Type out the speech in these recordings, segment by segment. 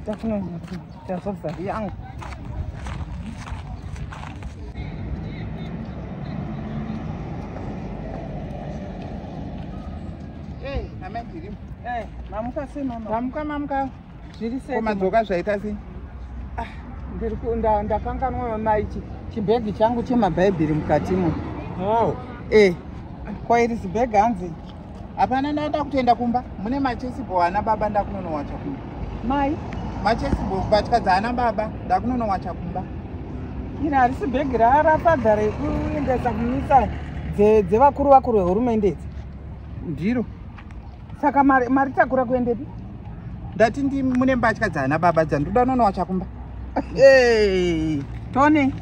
ndafuna ndazozari yangu. Namajiri. Mamuka sei mama? Mamuka. Zviri sei? Komadzoka zvaita sei? Ndiri ndakanganwa mai chibhegi changu chemabhaibheri mukatimo. Kwairi zibhegi hanzi. Hapana, ndaenda kutoenda kumba. Mune machesibo ana baba ndakunonowacha kumba. Mai? Machesibo kubatikadza ana baba ndakunonowacha kumba. Iri harisi bhegi raFata rekuendesa kumisa dzevakuru vehurumende idzi. Ndiro. Saka mari takura kuendepi? Ndati mune mbatya dzana baba dzandoda kunonowacha kumba. Tone.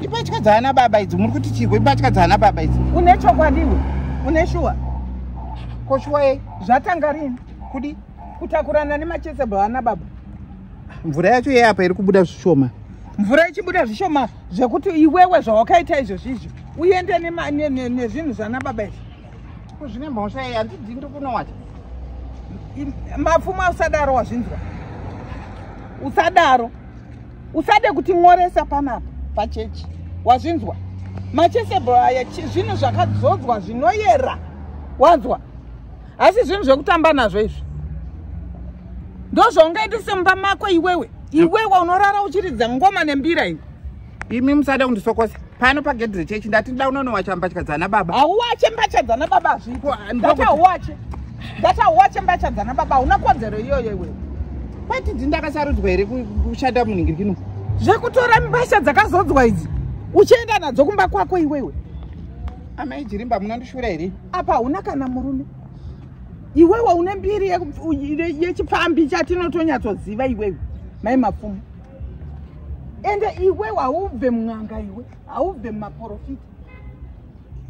Imbatya dzana baba idzi muri kuti chigwe imbatya dzana baba idzi. Une chokwadi iwe? Une shuwa? Ko shuwa zvatanga rini? Kudi kutakurana nemachesebho ana baba. Mvura yacho yeapa iri kubuda zvishoma. Mvura ichibuda zvishoma zvekuti iwewe zvawakaita izvozvizvo uende nezvinhu zvana baba izvi. Kuzvine mhosva iyi handidi ndiri kunowacha. Mapfuma usadaro wazvinzwa. Usadaro. Usade kuti mworesa panapa pachechi. Wazvinzwa. Machesebho aya zvinhu zvakazodzwa zvinoyera. Wanzwa. Asi zvinhu zvekutamba nazvo izvi. Ndozvaungaita semba mako iwewe. Iwewe unorara uchiridza ngoma nembira iwe. Imi musada kundisokosa. Pano pagedhi rechechi ndati nda unonowacha mbatya dzana baba. Hauwache mbatya dzana baba azvipo. Ndatawache mbatya dzana baba. Una kodzero iyoyo iwewe. Pati ndakasarudzwa here kushanda munhingirikino. Zvekutora mbatya dzakazodzwa idzi uchienda nadzo kumba kwako iwewe. Amai Jirimba munondishura here? Apa una kana murume. Iwewe une mbiri yechipfambi chatinotonyatsoziva iwewe. Mai mapfumo. Ende iwewe haubve mun'anga iwe. Haubve mumaprofita.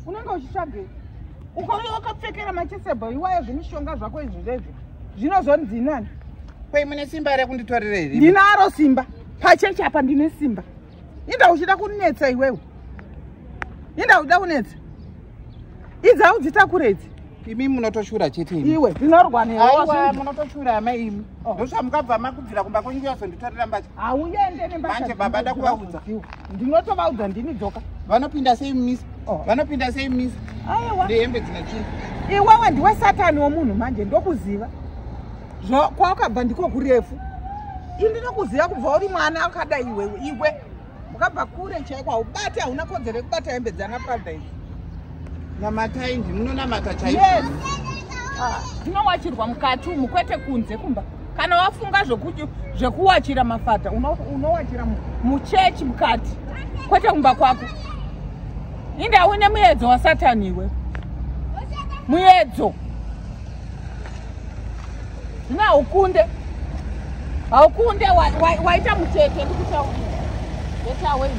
Unenge uchitsvage. Ukauya wakapfekera machesebho iwayo zvemishonga zvako izvi zvezvo. Zvinozonzi nani? Kwai mune simba rekunditorera here? Ndinaro simba. Pachechi apa ndine simba. Inda uchida kunetsa iwewe. Inda uda kunetsa. Idzi haudzitakure idzi. Imi munotoshura chete imi. Iwe ndinorwa newe. Aiwa munotoshura amai imi. Ndosva mukabva makubvira kumba kwenyu kuyazonditorera mbatya. Hauende nembatya. Manje baba ndakuvaudza. Ndinotovaudza ndini dzoka. Vanopinda sei mumisa? Vanopinda sei mumisa? Aiwa. Ndehembe dzine tsvina. Iwewe ndiwe Satani womunhu manje ndokuziva. Kwakabva ndiko kurefu. Ndinokuziva kubva uri mwana akadai iwewe. Iwe mukabva kure chaiko haubate hauna kodzero yekubata hembe dzana Fata idzi. Namatai munonamata chaiko. Yes. Dzinowachirwa mukati umu kwete kunze kumba. Kana wafunga zvekuwachira maFata unowachira muchechi mukati kwete kumba kwako. Inda une muedzo waSatani iwe. Muedzo. Na ukunde waita mutete ndikutaura. Leta away.